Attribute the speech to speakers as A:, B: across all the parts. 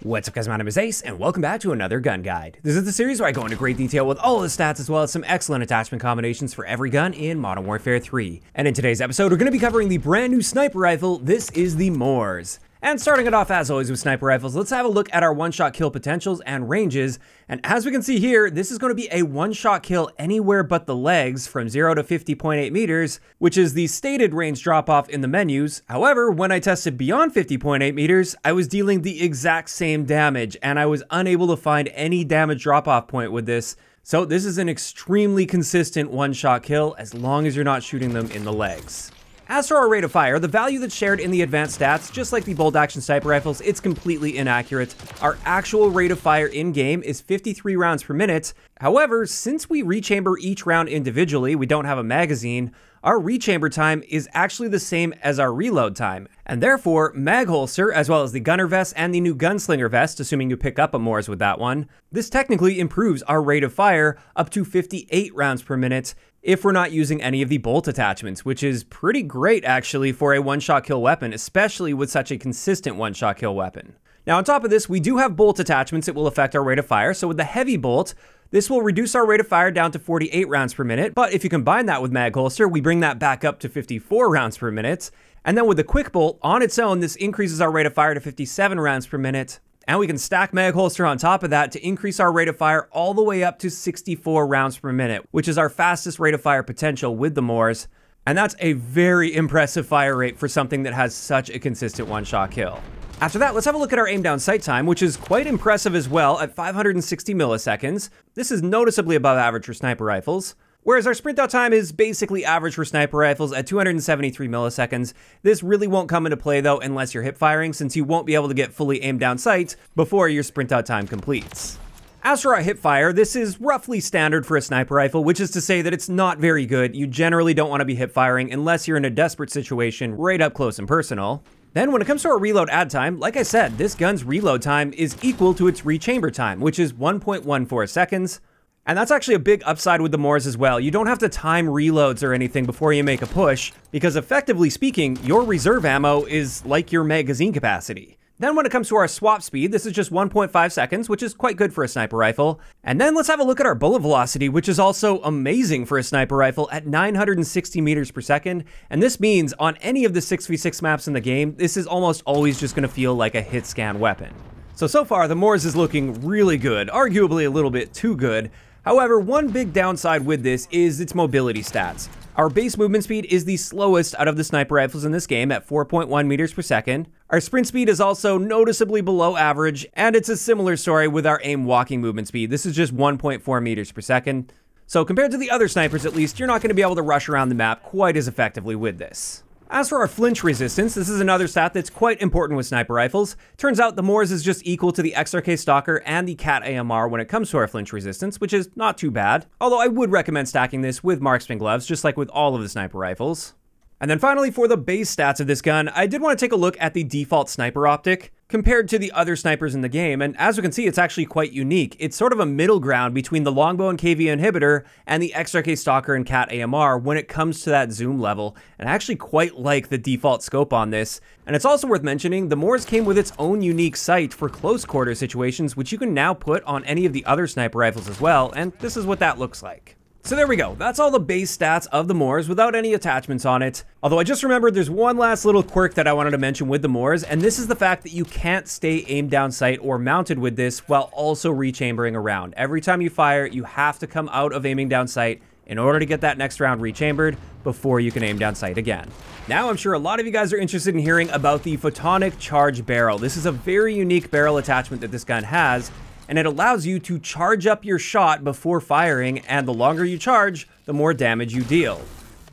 A: What's up guys, my name is Ace, and welcome back to another gun guide. This is the series where I go into great detail with all of the stats as well as some excellent attachment combinations for every gun in Modern Warfare 3. And in today's episode, we're going to be covering the brand new sniper rifle. This is the MORS. And starting it off as always with sniper rifles, let's have a look at our one-shot kill potentials and ranges. And as we can see here, this is going to be a one-shot kill anywhere but the legs from 0 to 50.8 meters, which is the stated range drop-off in the menus. However, when I tested beyond 50.8 meters, I was dealing the exact same damage, and I was unable to find any damage drop-off point with this. So this is an extremely consistent one-shot kill as long as you're not shooting them in the legs. As for our rate of fire, the value that's shared in the advanced stats, just like the bolt-action sniper rifles, it's completely inaccurate. Our actual rate of fire in-game is 53 rounds per minute. However, since we rechamber each round individually, we don't have a magazine, our rechamber time is actually the same as our reload time. And therefore, mag holster, as well as the gunner vest and the new gunslinger vest, assuming you pick up a MORS with that one, this technically improves our rate of fire up to 58 rounds per minute, if we're not using any of the bolt attachments, which is pretty great actually for a one-shot kill weapon, especially with such a consistent one-shot kill weapon. Now on top of this, we do have bolt attachments that will affect our rate of fire. So with the heavy bolt, this will reduce our rate of fire down to 48 rounds per minute, but if you combine that with mag holster, we bring that back up to 54 rounds per minute. And then with the quick bolt, on its own, this increases our rate of fire to 57 rounds per minute. And we can stack mag holster on top of that to increase our rate of fire all the way up to 64 rounds per minute, which is our fastest rate of fire potential with the MORS. And that's a very impressive fire rate for something that has such a consistent one-shot kill. After that, let's have a look at our aim down sight time, which is quite impressive as well at 560 milliseconds. This is noticeably above average for sniper rifles. Whereas our Sprintout time is basically average for sniper rifles at 273 milliseconds. This really won't come into play though unless you're hip firing, since you won't be able to get fully aimed down sight before your Sprintout time completes. As for our hip fire, this is roughly standard for a sniper rifle, which is to say that it's not very good. You generally don't want to be hip firing unless you're in a desperate situation right up close and personal. Then when it comes to our reload add time, like I said, this gun's reload time is equal to its rechamber time, which is 1.14 seconds. And that's actually a big upside with the MORS as well. You don't have to time reloads or anything before you make a push, because effectively speaking, your reserve ammo is like your magazine capacity. Then when it comes to our swap speed, this is just 1.5 seconds, which is quite good for a sniper rifle. And then let's have a look at our bullet velocity, which is also amazing for a sniper rifle at 960 meters per second. And this means on any of the 6v6 maps in the game, this is almost always just gonna feel like a hit scan weapon. So far the MORS is looking really good, arguably a little bit too good. However, one big downside with this is its mobility stats. Our base movement speed is the slowest out of the sniper rifles in this game at 4.1 meters per second. Our sprint speed is also noticeably below average, and it's a similar story with our aim walking movement speed. This is just 1.4 meters per second. So compared to the other snipers at least, you're not going to be able to rush around the map quite as effectively with this. As for our flinch resistance, this is another stat that's quite important with sniper rifles. Turns out the MORS is just equal to the XRK Stalker and the Cat AMR when it comes to our flinch resistance, which is not too bad. Although I would recommend stacking this with marksman gloves, just like with all of the sniper rifles. And then finally, for the base stats of this gun, I did want to take a look at the default sniper optic compared to the other snipers in the game, and as we can see, it's actually quite unique. It's sort of a middle ground between the longbow and KV inhibitor and the XRK Stalker and Cat AMR when it comes to that zoom level, and I actually quite like the default scope on this. And it's also worth mentioning, the MORS came with its own unique sight for close quarter situations, which you can now put on any of the other sniper rifles as well, and this is what that looks like. So there we go, that's all the base stats of the MORS without any attachments on it. Although I just remembered there's one last little quirk that I wanted to mention with the MORS, and this is the fact that you can't stay aimed down sight or mounted with this while also rechambering around. Every time you fire, you have to come out of aiming down sight in order to get that next round rechambered before you can aim down sight again. Now I'm sure a lot of you guys are interested in hearing about the Photonic charge barrel. This is a very unique barrel attachment that this gun has, and it allows you to charge up your shot before firing, and the longer you charge, the more damage you deal.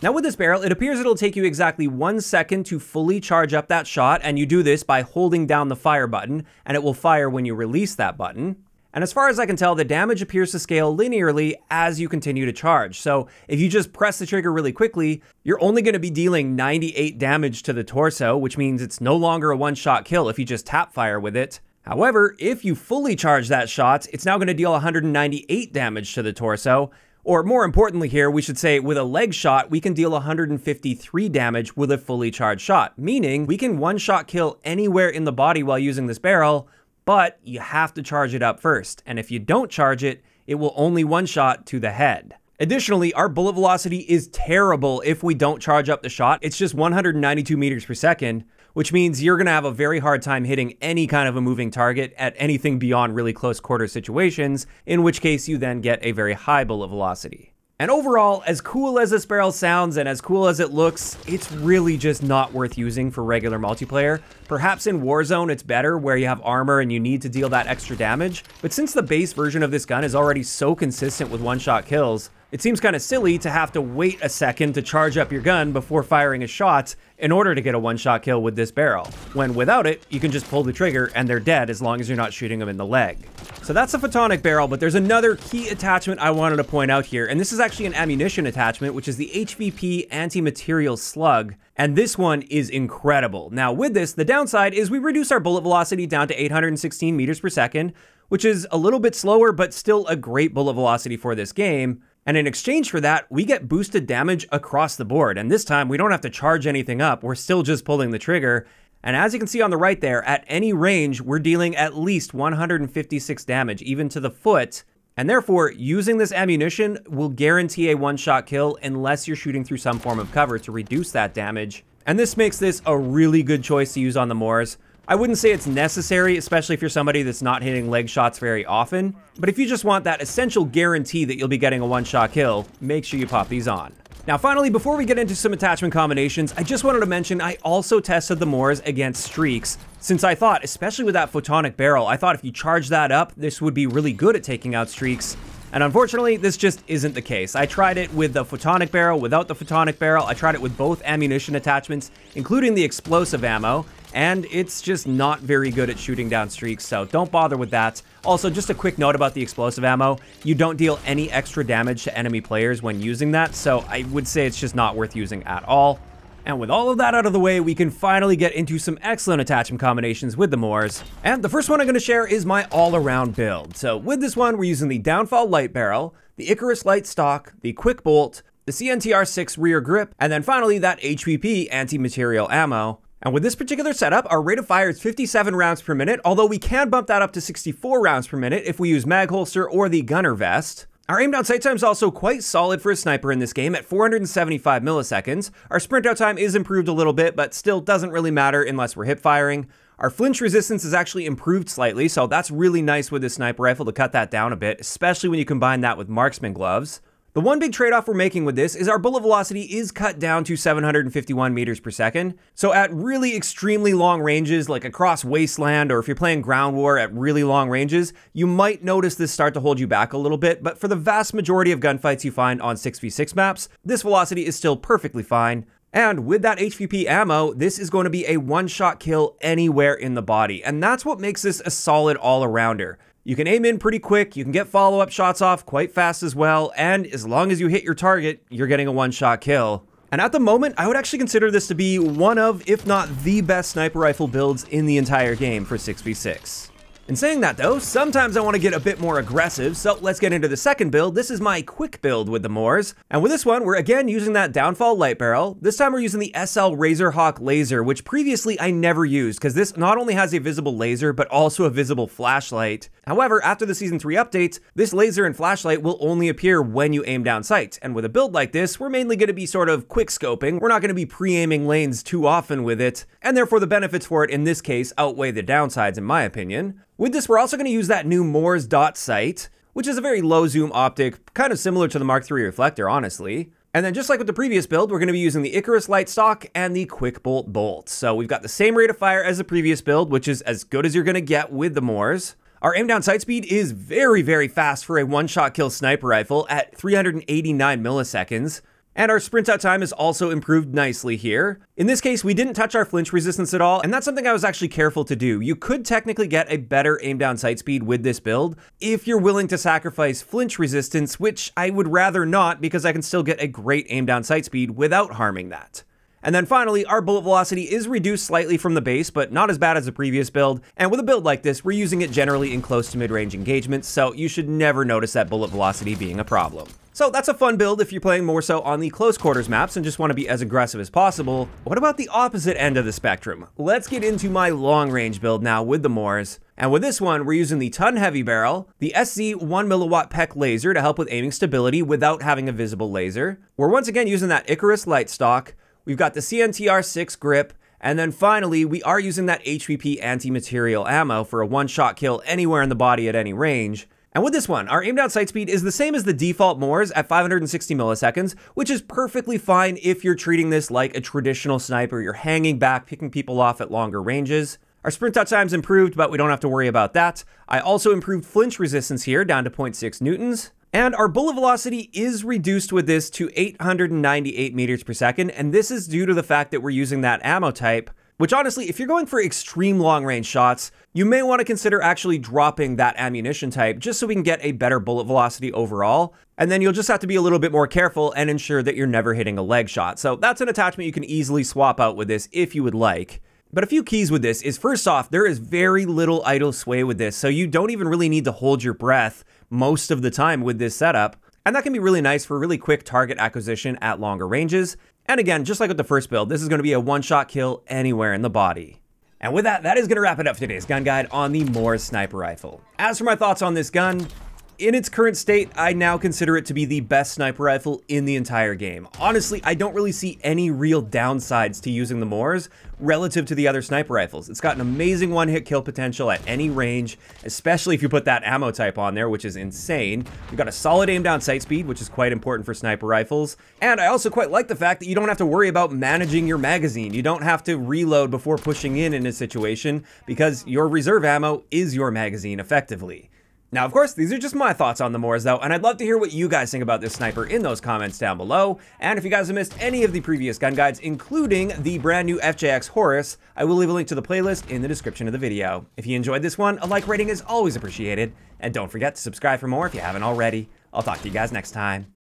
A: Now with this barrel, it appears it'll take you exactly 1 second to fully charge up that shot, and you do this by holding down the fire button, and it will fire when you release that button. And as far as I can tell, the damage appears to scale linearly as you continue to charge. So if you just press the trigger really quickly, you're only going to be dealing 98 damage to the torso, which means it's no longer a one-shot kill if you just tap fire with it. However, if you fully charge that shot, it's now going to deal 198 damage to the torso. Or more importantly here, we should say with a leg shot, we can deal 153 damage with a fully charged shot, meaning we can one-shot kill anywhere in the body while using this barrel, but you have to charge it up first, and if you don't charge it, it will only one-shot to the head. Additionally, our bullet velocity is terrible if we don't charge up the shot. It's just 192 meters per second, which means you're going to have a very hard time hitting any kind of a moving target at anything beyond really close quarter situations, in which case you then get a very high bullet velocity. And overall, as cool as this barrel sounds and as cool as it looks, it's really just not worth using for regular multiplayer. Perhaps in Warzone it's better where you have armor and you need to deal that extra damage, but since the base version of this gun is already so consistent with one-shot kills, it seems kind of silly to have to wait a second to charge up your gun before firing a shot in order to get a one-shot kill with this barrel, when without it, you can just pull the trigger and they're dead as long as you're not shooting them in the leg. So that's a Photonic barrel, but there's another key attachment I wanted to point out here, and this is actually an ammunition attachment, which is the HVP Anti-Material Slug, and this one is incredible. Now with this, the downside is we reduce our bullet velocity down to 816 meters per second, which is a little bit slower, but still a great bullet velocity for this game. And in exchange for that, we get boosted damage across the board. And this time we don't have to charge anything up. We're still just pulling the trigger. And as you can see on the right there, at any range, we're dealing at least 156 damage, even to the foot. And therefore, using this ammunition will guarantee a one-shot kill unless you're shooting through some form of cover to reduce that damage. And this makes this a really good choice to use on the MORS. I wouldn't say it's necessary, especially if you're somebody that's not hitting leg shots very often, but if you just want that essential guarantee that you'll be getting a one-shot kill, make sure you pop these on. Now finally, before we get into some attachment combinations, I just wanted to mention I also tested the MORS against streaks, since I thought, especially with that Photonic barrel, I thought if you charge that up, this would be really good at taking out streaks. And unfortunately, this just isn't the case. I tried it with the Photonic barrel, without the Photonic barrel. I tried it with both ammunition attachments, including the explosive ammo, and it's just not very good at shooting down streaks, so don't bother with that. Also, just a quick note about the explosive ammo. You don't deal any extra damage to enemy players when using that, so I would say it's just not worth using at all. And with all of that out of the way, we can finally get into some excellent attachment combinations with the MORS. And the first one I'm going to share is my all-around build. So with this one, we're using the Downfall Light Barrel, the Icarus Light Stock, the Quick Bolt, the CNTR6 Rear Grip, and then finally that HVP Anti-Material Ammo. And with this particular setup, our rate of fire is 57 rounds per minute, although we can bump that up to 64 rounds per minute if we use mag holster or the gunner vest. Our aim down sight time is also quite solid for a sniper in this game at 475 milliseconds. Our sprint out time is improved a little bit, but still doesn't really matter unless we're hip firing. Our flinch resistance is actually improved slightly, so that's really nice with this sniper rifle to cut that down a bit, especially when you combine that with marksman gloves. The one big trade-off we're making with this is our bullet velocity is cut down to 751 meters per second. So at really extremely long ranges, like across wasteland, or if you're playing ground war at really long ranges, you might notice this start to hold you back a little bit, but for the vast majority of gunfights you find on 6v6 maps, this velocity is still perfectly fine. And with that HVP ammo, this is going to be a one-shot kill anywhere in the body, and that's what makes this a solid all-arounder. You can aim in pretty quick, you can get follow-up shots off quite fast as well, and as long as you hit your target, you're getting a one-shot kill. And at the moment, I would actually consider this to be one of, if not the best sniper rifle builds in the entire game for 6v6. In saying that though, sometimes I want to get a bit more aggressive, so let's get into the second build. This is my quick build with the MORS, and with this one, we're again using that Downfall Light Barrel. This time we're using the SL Razorhawk laser, which previously I never used, because this not only has a visible laser, but also a visible flashlight. However, after the Season 3 update, this laser and flashlight will only appear when you aim down sight, and with a build like this, we're mainly going to be sort of quick-scoping. We're not going to be pre-aiming lanes too often with it, and therefore the benefits for it in this case outweigh the downsides in my opinion. With this, we're also going to use that new MORS dot sight, which is a very low zoom optic, kind of similar to the Mark III reflector, honestly. And then just like with the previous build, we're going to be using the Icarus Light Stock and the Quick Bolt Bolt. So we've got the same rate of fire as the previous build, which is as good as you're going to get with the MORS. Our aim down sight speed is very, very fast for a one-shot kill sniper rifle at 389 milliseconds. And our sprint out time is also improved nicely here. In this case, we didn't touch our flinch resistance at all, and that's something I was actually careful to do. You could technically get a better aim down sight speed with this build if you're willing to sacrifice flinch resistance, which I would rather not because I can still get a great aim down sight speed without harming that. And then finally, our bullet velocity is reduced slightly from the base, but not as bad as the previous build. And with a build like this, we're using it generally in close to mid-range engagements, so you should never notice that bullet velocity being a problem. So that's a fun build if you're playing more so on the close quarters maps and just want to be as aggressive as possible. What about the opposite end of the spectrum? Let's get into my long range build now with the MORS. And with this one, we're using the Ton Heavy Barrel, the SZ 1 milliwatt PEC laser to help with aiming stability without having a visible laser. We're once again using that Icarus light stock. We've got the CNTR6 grip. And then finally, we are using that HVP Anti-Material ammo for a one-shot kill anywhere in the body at any range. And with this one, our aim down sight speed is the same as the default MORS at 560 milliseconds, which is perfectly fine if you're treating this like a traditional sniper. You're hanging back, picking people off at longer ranges. Our Sprintout Times improved, but we don't have to worry about that. I also improved Flinch Resistance here down to 0.6 newtons. And our bullet velocity is reduced with this to 898 meters per second, and this is due to the fact that we're using that ammo type, which honestly, if you're going for extreme long-range shots, you may want to consider actually dropping that ammunition type just so we can get a better bullet velocity overall. And then you'll just have to be a little bit more careful and ensure that you're never hitting a leg shot. So that's an attachment you can easily swap out with this if you would like. But a few keys with this is, first off, there is very little idle sway with this, so you don't even really need to hold your breath most of the time with this setup. And that can be really nice for really quick target acquisition at longer ranges. And again, just like with the first build, this is going to be a one-shot kill anywhere in the body. And with that, that is going to wrap it up for today's gun guide on the MORS sniper rifle. As for my thoughts on this gun, in its current state, I now consider it to be the best sniper rifle in the entire game. Honestly, I don't really see any real downsides to using the MORS relative to the other sniper rifles. It's got an amazing one-hit kill potential at any range, especially if you put that ammo type on there, which is insane. We've got a solid aim down sight speed, which is quite important for sniper rifles. And I also quite like the fact that you don't have to worry about managing your magazine. You don't have to reload before pushing in a situation because your reserve ammo is your magazine effectively. Now, of course, these are just my thoughts on the MORS though, and I'd love to hear what you guys think about this sniper in those comments down below. And if you guys have missed any of the previous gun guides, including the brand new FJX Horus, I will leave a link to the playlist in the description of the video. If you enjoyed this one, a like rating is always appreciated. And don't forget to subscribe for more if you haven't already. I'll talk to you guys next time.